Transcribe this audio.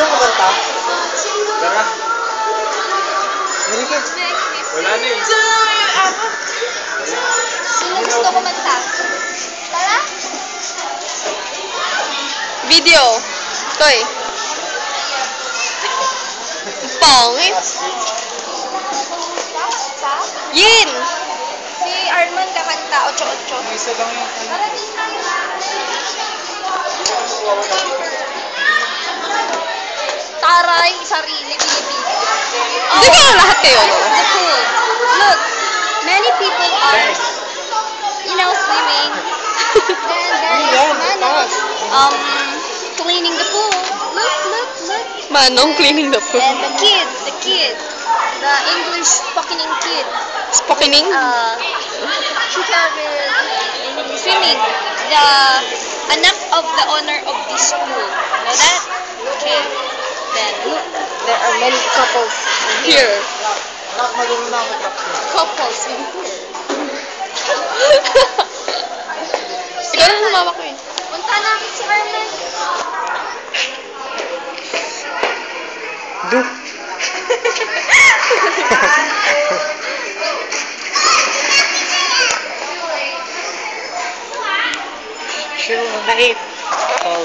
Sino ka banta? Tara. Halika. Wala na eh. Sino gusto kumanta? Tara. Video. Toy. Pangit. Yin. Si Arman kakanta, 8-8. Isa lang yung Tara din tayo. Taray, sarili, binibig. Hindi ka lahat kayo. The pool. Look, many people are, swimming. Then there is Manong, cleaning the pool. Look. Manong cleaning the pool. And the kid, the English speaking kid. Spokening? Teacher in swimming. The anak of the owner of this school. Know that? Okay. Then look, there are many couples in Here. Nak, malaro na ako. Couples in here. Ikaw na sumama ko eh. Punta namin si Arman. Do. Show na eh. Oh,